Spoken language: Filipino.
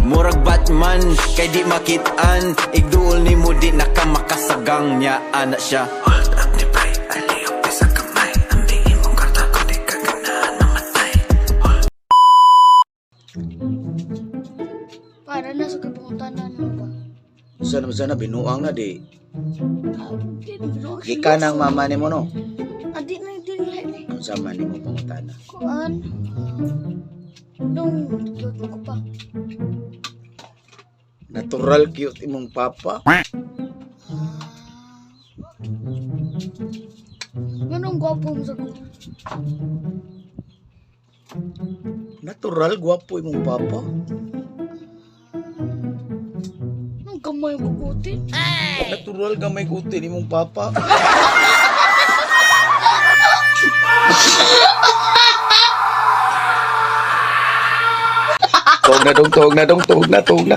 Murag Batman, kay di makitaan. Igduol ni mo di nakamakasagang niya, anak siya. Hold up ni bay, aliyok sa kamay. Ambingin mong karta ko di ka ganahan namatay. Para na sa kapangutanan mo ba? Sana binuang na di. Di Gikan ang mama ni mo no. Adi na din Kung sama ni mo pangutana. kuan. Nung cute mo ko pa. Natural cute imong papa. Ganun gwapo mo sa ko. Natural gwapo imong papa. Nung kamay mo kutin. Natural gamay kutin imong papa. Tuog na dong, tuog na dong, tuog na, tuog na.